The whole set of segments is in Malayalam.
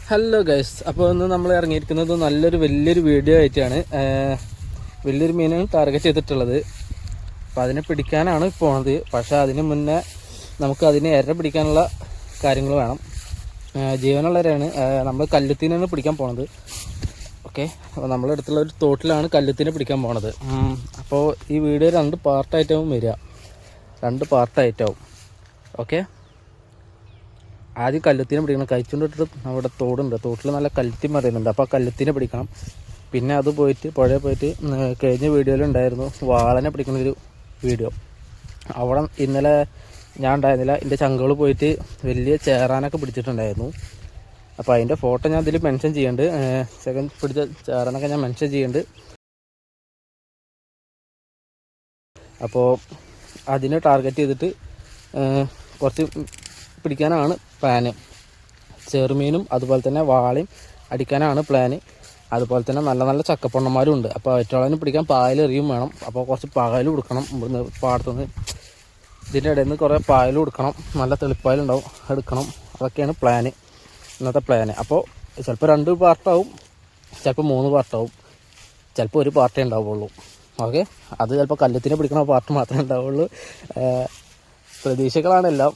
ഹലോ ഗൈസ്, അപ്പോൾ ഇന്ന് നമ്മൾ ഇറങ്ങിയിരിക്കുന്നത് വലിയൊരു വീഡിയോ ആയിട്ടാണ്. വലിയൊരു മീനാണ് ടാർഗറ്റ് ചെയ്തിട്ടുള്ളത്. അപ്പോൾ അതിനെ പിടിക്കാനാണ് പോണത്. പക്ഷേ അതിന് മുന്നേ നമുക്ക് അതിനെ പിടിക്കാനുള്ള കാര്യങ്ങൾ വേണം. ജീവനുള്ളവരാണ്. നമ്മൾ കല്ലുത്തീനാണ് പിടിക്കാൻ പോണത്. ഓക്കെ, അപ്പോൾ നമ്മളെടുത്തുള്ള ഒരു തോട്ടിലാണ് കല്ലുത്തീനെ പിടിക്കാൻ പോണത്. അപ്പോൾ ഈ വീഡിയോ രണ്ട് പാർട്ടായിട്ടാവും വരിക. ഓക്കെ, ആദ്യം കല്ലുത്തീനെ പിടിക്കണം. കഴിച്ചുകൊണ്ടിട്ട് അവിടെ തോടുണ്ട്, തോട്ടിൽ നല്ല കല്ലുത്തി മറിയുന്നുണ്ട്. അപ്പോൾ ആ കല്ലുത്തീനെ പിടിക്കണം. പിന്നെ അത് പോയിട്ട് പുഴയിൽ പോയിട്ട് കഴിഞ്ഞ വീഡിയോയിലുണ്ടായിരുന്നു വാളനെ പിടിക്കുന്നൊരു വീഡിയോ. അവിടെ ഇന്നലെ ഞാൻ ഉണ്ടായിരുന്നില്ല. എൻ്റെ ചങ്കുകൾ പോയിട്ട് വലിയ ചേറാനൊക്കെ പിടിച്ചിട്ടുണ്ടായിരുന്നു. അപ്പോൾ അതിൻ്റെ ഫോട്ടോ ഞാൻ ഇതിൽ മെൻഷൻ ചെയ്യുന്നുണ്ട്. സെക്കൻഡ് പിടിച്ച ചേറാനൊക്കെ ഞാൻ മെൻഷൻ ചെയ്യുന്നുണ്ട്. അപ്പോൾ അതിനെ ടാർഗറ്റ് ചെയ്തിട്ട് കുറച്ച് പിടിക്കാനാണ് പ്ലാന്. ചെറുമീനും അതുപോലെ തന്നെ വാളയും അടിക്കാനാണ് പ്ലാന്. അതുപോലെ തന്നെ നല്ല നല്ല ചക്കപ്പൊണ്ണന്മാരും ഉണ്ട്. അപ്പോൾ അവറ്റോളനെ പിടിക്കാൻ പായലെറിയും വേണം. അപ്പോൾ കുറച്ച് പായൽ കൊടുക്കണം. ഇവിടുന്ന് പാടത്തുനിന്ന് ഇതിൻ്റെ ഇടയിൽ നിന്ന് കുറേ പായൽ കൊടുക്കണം. നല്ല തെളിപ്പായലുണ്ടാവും, എടുക്കണം. അതൊക്കെയാണ് ഇന്നത്തെ പ്ലാന്. അപ്പോൾ ചിലപ്പോൾ 2 പാർട്ടാവും, ചിലപ്പോൾ 3 പാർട്ടാവും, ചിലപ്പോൾ ഒരു പാർട്ടേ ഉണ്ടാവുള്ളൂ. ഓക്കെ, അത് ചിലപ്പോൾ കല്ലുത്തിനെ പിടിക്കണ പാർട്ട് മാത്രമേ ഉണ്ടാവുള്ളൂ. പ്രതീക്ഷകളാണെല്ലാം.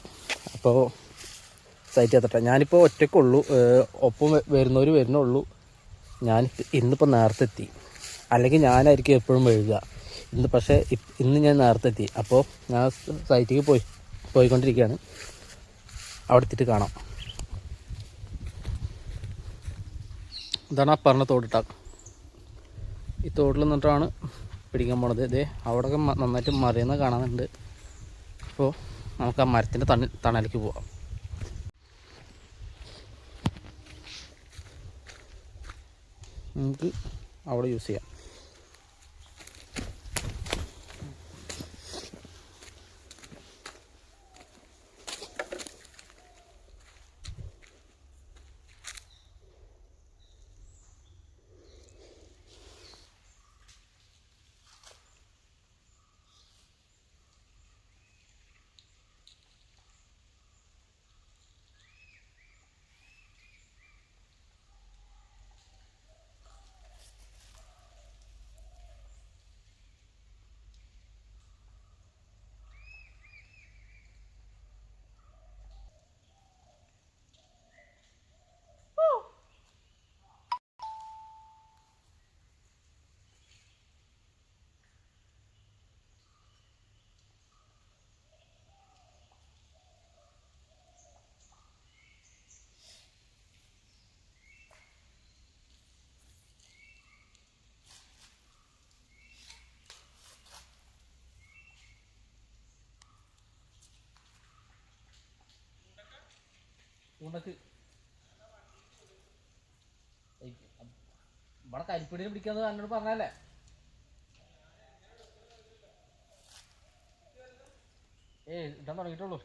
അപ്പോൾ സൈറ്റ് എത്തട്ടെ. ഞാനിപ്പോൾ ഒറ്റയ്ക്കുള്ളൂ, ഒപ്പം വരുന്നുള്ളൂ. ഇന്നിപ്പോൾ നേരത്തെ എത്തി. അല്ലെങ്കിൽ ഞാനായിരിക്കും എപ്പോഴും വഴുകുക. ഇന്ന് ഞാൻ നേരത്തെ എത്തി. അപ്പോൾ ഞാൻ സൈറ്റിലേക്ക് പോയിക്കൊണ്ടിരിക്കുകയാണ്. അവിടെ എത്തിയിട്ട് കാണാം. ഇതാണ് ആ പറഞ്ഞ തോടിട്ട. ഈ തോട്ടിൽ നിന്നിട്ടാണ് പിടിക്കാൻ പോണത്. ഇതേ അവിടെയൊക്കെ നന്നായിട്ട് മറിയുന്ന കാണാനുണ്ട്. അപ്പോൾ നമുക്ക് ആ മരത്തിൻ്റെ തണലേക്ക് പോവാം. നമുക്ക് അവിടെ യൂസ് ചെയ്യാം. ഇവിടെ കരിപ്പിടിയിൽ പിടിക്കാന്ന് എന്നോട് പറഞ്ഞല്ലേ? ഇടാൻ തുടങ്ങിയിട്ടുള്ളൂ.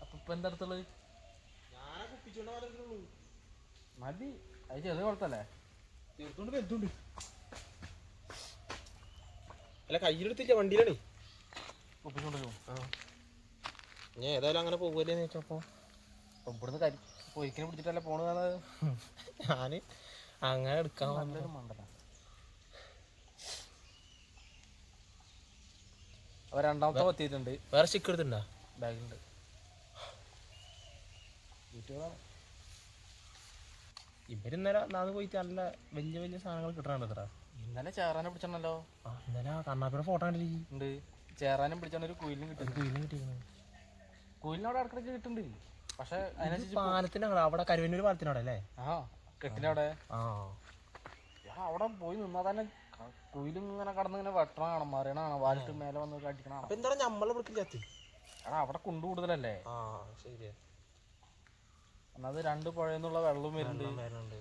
അപ്പൊ ഇപ്പൊ എന്താ അടുത്തുള്ളത്? മതി, അത് ചെറിയ കുഴപ്പല്ലേ? ചെറുതുണ്ട് വലുതുണ്ട്. അല്ല, കയ്യിലെടുത്തില്ല, വണ്ടിയിലാണ് ഒപ്പിച്ചുകൊണ്ടല്ലോ. ഞാൻ ഏതായാലും അങ്ങനെ പോകുമല്ലേന്ന് വെച്ചപ്പോ ഇവിടുന്ന് പൊയ്ക്കിനെ പിടിച്ചിട്ടല്ലേ പോണതാണ്. ഞാന് അങ്ങനെ എടുക്കാൻ നല്ലൊരു മണ്ടന. അപ്പൊ രണ്ടാമത്തെ എത്തിയിട്ടുണ്ട്. വേറെ സ്റ്റിക്ക് എടുത്തിട്ടുണ്ടാ? ബാഗിലുണ്ട്. വീട്ടുകളാണ്. ഇവരിന്നലെ നാന്ന് പോയിട്ട് നല്ല വലിയ വലിയ സാധനങ്ങൾ കിട്ടണുണ്ടത്ര. ഇന്നലെ ചേറാനെ പിടിച്ചണല്ലോ. ഇന്നലെ കണ്ണാപ്പിയുടെ ഫോട്ടോ ഉണ്ട്. ചേറാനും പിടിച്ചാണ് ഒരു കുയിലിനും കിട്ടിയിരിക്കുന്നത്. കുയിലിനവിടെ ഇടക്കിടക്ക് കിട്ടുന്നുണ്ട്. പക്ഷെ പാലത്തിന്റെ അവിടെ കരുവന്നൂർ പാലത്തിനവിടെ അല്ലേ? കെട്ടിനവിടെ അവിടെ പോയി നിന്നാ തന്നെ കുയിലും ഇങ്ങനെ കടന്നിങ്ങനെ വെട്ടണ കാണാം, മറിയണ കാണാം, വാലിട്ട് മേലെ വന്ന് അടിക്കണം. എന്താ നമ്മളെ വിളിക്കില്ലാത്ത? അവിടെ കുണ്ടു കൂടുതലല്ലേ? ശരിയാ. അത് 2 പുഴയെന്നുള്ള വെള്ളവും വരുന്നുണ്ട്.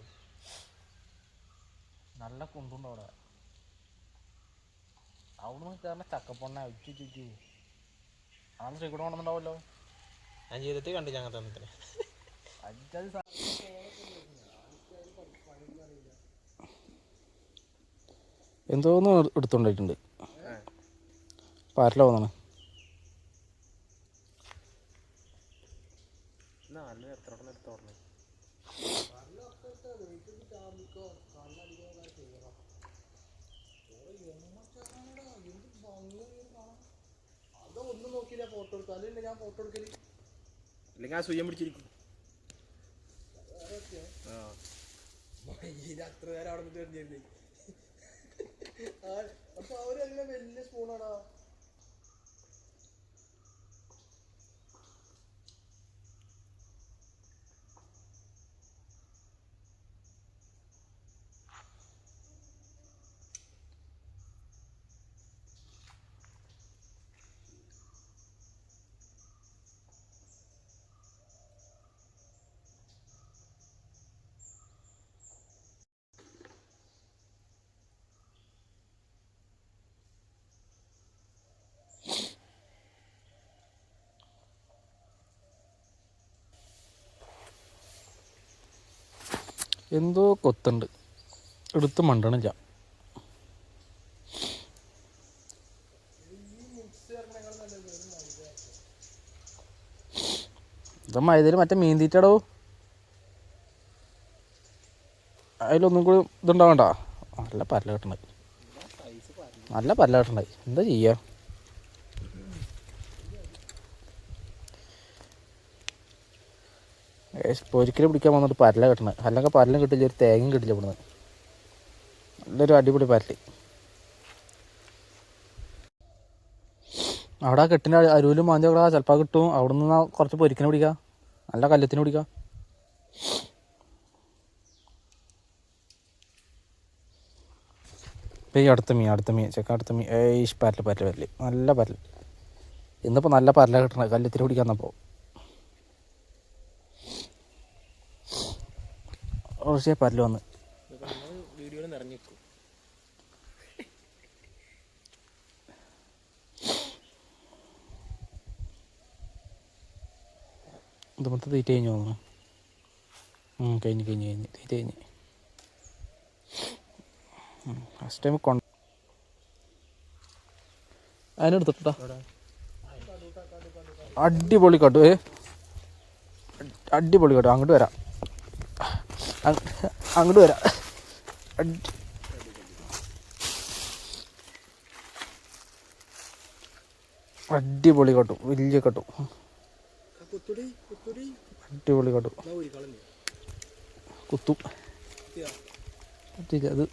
നല്ല കുണ്ടുണ്ട് അവിടെ. അവിടുന്ന് കയറുന്ന ചക്കപ്പൊണ്ണ ചുറ്റു ആള് ശ്രീകൂടെ കൊണ്ടുണ്ടാവുമല്ലോ. ഞാൻ ജീവിതത്തിൽ കണ്ടില്ല അങ്ങനത്തെ. എന്തോന്ന് എടുത്തുകൊണ്ടിട്ടുണ്ട്. പാരല തോന്നാണ്. അല്ലെങ്കിൽ ആ സുയ്യം പിടിച്ചിരിക്കും. അത്ര നേരം അവിടെ നിന്ന് അപ്പൊ അവരെല്ലാം വലിയ സ്പൂണാടാ. എന്തോ കൊത്തുണ്ട്, എടുത്ത് മണ്ടണില്ല. ഇത് മൈദയിൽ മറ്റേ മീൻ തീറ്റടോ, അതിലൊന്നും കൂടി ഇതുണ്ടാവണ്ട. നല്ല പരല കിട്ടണ്ടായി, നല്ല പരല കിട്ടണ്ടായി. എന്താ ചെയ്യുക? പൊരിക്കൽ പിടിക്കാൻ വന്നിട്ട് പരല കിട്ടണത്. അല്ലെങ്കിൽ പരലും കിട്ടില്ല, ഒരു തേങ്ങയും കിട്ടില്ല ഇവിടുന്ന്. നല്ലൊരു അടിപൊളി പരല്. അവിടെ ആ കെട്ടിൻ്റെ അരുവിലും മാന്തി അവിടെ ചിലപ്പോൾ കിട്ടും. അവിടെ നിന്ന് കുറച്ച് പൊരിക്കനെ പിടിക്കാം, നല്ല കല്ലത്തിന് പിടിക്കാം. ഇപ്പം ഈ അടുത്ത മീൻ ചെക്ക അടുത്ത മീൻ പരല് നല്ല പരല്. ഇന്നിപ്പോൾ നല്ല പരല കിട്ടണത്, കല്ലത്തിന് പിടിക്കാന്നപ്പോൾ. കുറച്ചേ പരല് വന്ന് വീഡിയോയിൽ നിറഞ്ഞിരിക്കും. ഇത് മൊത്തം തീറ്റ കഴിഞ്ഞു തോന്നുന്നു. കഴിഞ്ഞ് തീറ്റ കഴിഞ്ഞ്. ഫസ്റ്റ് ടൈം അതിനെടുത്തിട്ടാ അടിപൊളി കട്ടു. അടിപൊളി കട്ടു. അങ്ങോട്ട് വരാം. അടിപൊളി കട്ടു, വലിയ കട്ടു. അടിപൊളി കട്ടു. കുത്തും അത്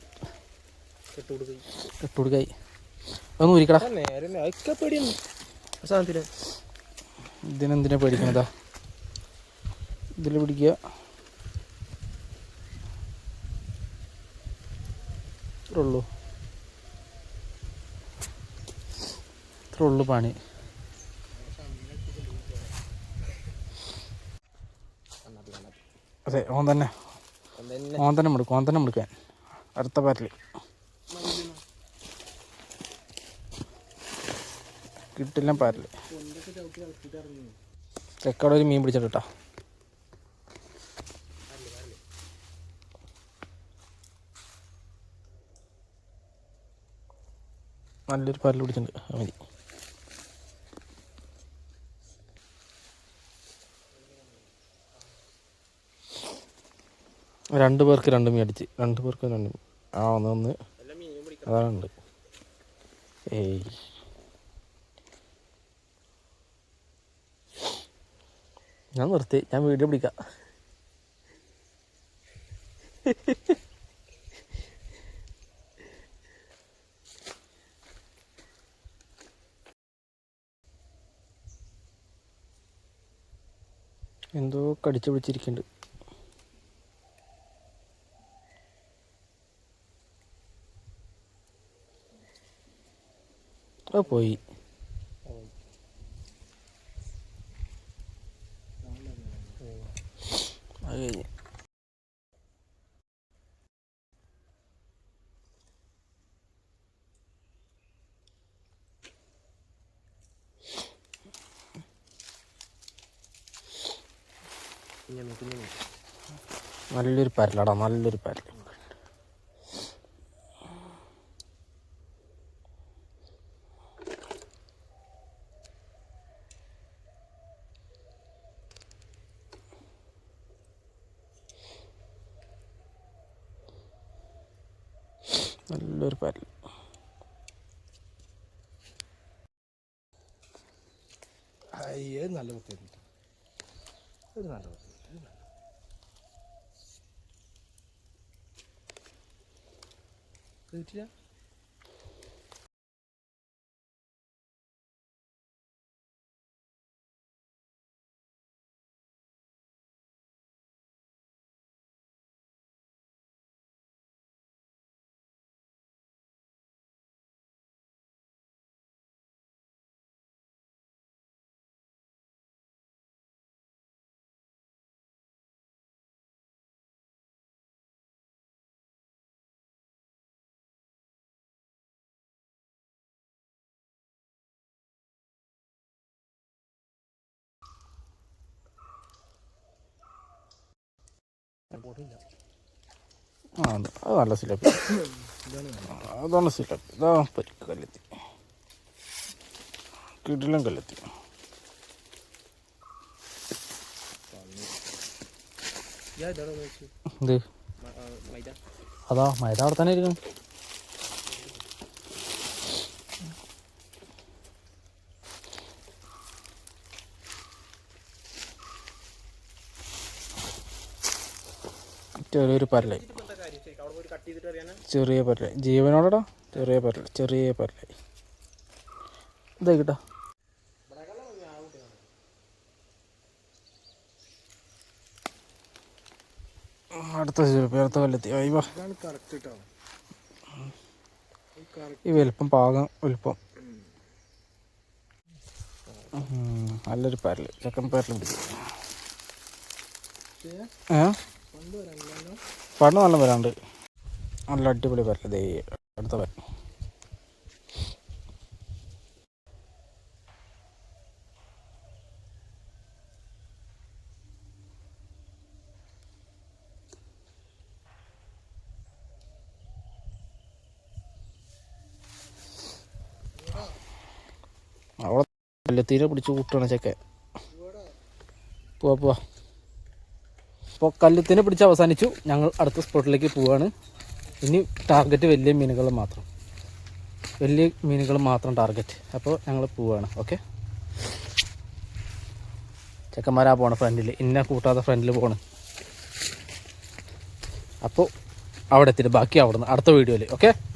കെട്ടുകൊടുക്കായി. അതൊന്ന് ഊരിക്കടാ. ഇതിനെന്തിനാ പേടിക്കണതാ? ഇതിൽ പിടിക്കുക. ഇത്രേ ഉള്ളൂ പണി. അതെ, ഓൻ തന്നെ മുടുക്കാൻ അടുത്ത പാറ്റിൽ കിട്ടില്ല. പാറ്റിൽ ചെക്കവിടെ ഒരു മീൻ പിടിച്ചിട്ടാ. നല്ലൊരു പാറ്റിൽ പിടിച്ചിട്ടുണ്ട്. മതി. 2 പേർക്ക് 2 മീൻ അടിച്ച്. 2 പേർക്ക് 2 മീൻ. ഒന്ന് അതാണുണ്ട്. ഞാൻ നിർത്തി, ഞാൻ വീഡിയോ പിടിക്കാം. എന്തോ കടിച്ചു പിടിച്ചിരിക്കുന്നുണ്ട്. പോയി. അത് കഴിഞ്ഞ് നല്ലൊരു പരലാടാ, നല്ലൊരു പരൽ. നല്ലൊരു പരൽ. അയ്യേ നല്ല കുത്തിയിട്ടുണ്ട്. ഒരു നല്ല കുത്തി. കിട്ടില്ല. അത് നല്ല സിലപ്പി. അതാണ് സിലപ്പി. ഇതാ പരിക്ക് കല്ലെത്തി, കിടിലം കല്ലെത്തി. എന്ത് അതാ മൈദ അവിടെ തന്നെ ഇരിക്കണം. ചെറിയൊരു പരലായി, ചെറിയ പരലായി, ജീവനോടടാ. ചെറിയ പരൽ, ചെറിയ പരലായി. ഇതായിക്കട്ടാ. അടുത്ത അടുത്ത കൊല്ലത്തി അയ്യോ ഈ വലുപ്പം പാകം വലുപ്പം. നല്ലൊരു പരൽ, ചെക്കൻ പരൽ പിടിച്ചു. പണ്ട് നല്ല വരാണ്ട്, നല്ല അടിപൊളി പരൽ. ദേ അടുത്ത പരൽ. അവിടെ കല്ലെത്തീരെ പിടിച്ച് കൂട്ടുകയാണ് ചെക്കൻ. പോവാ. അപ്പോൾ കല്ലുത്തിനെ പിടിച്ച് അവസാനിച്ചു. ഞങ്ങൾ അടുത്ത സ്പോട്ടിലേക്ക് പോവുകയാണ്. ഇനി ടാർഗറ്റ് വലിയ മീനുകൾ മാത്രം ടാർഗറ്റ്. അപ്പോൾ ഞങ്ങൾ പോവുകയാണ്. ഓക്കെ, ചെക്കന്മാരാ പോകണം ഫ്രണ്ടിൽ, ഇന്നെ കൂട്ടാതെ ഫ്രണ്ടിൽ പോകണം. അപ്പോൾ അവിടെ എത്തിയിട്ട് ബാക്കി അവിടെ നിന്ന് അടുത്ത വീഡിയോയിൽ. ഓക്കെ.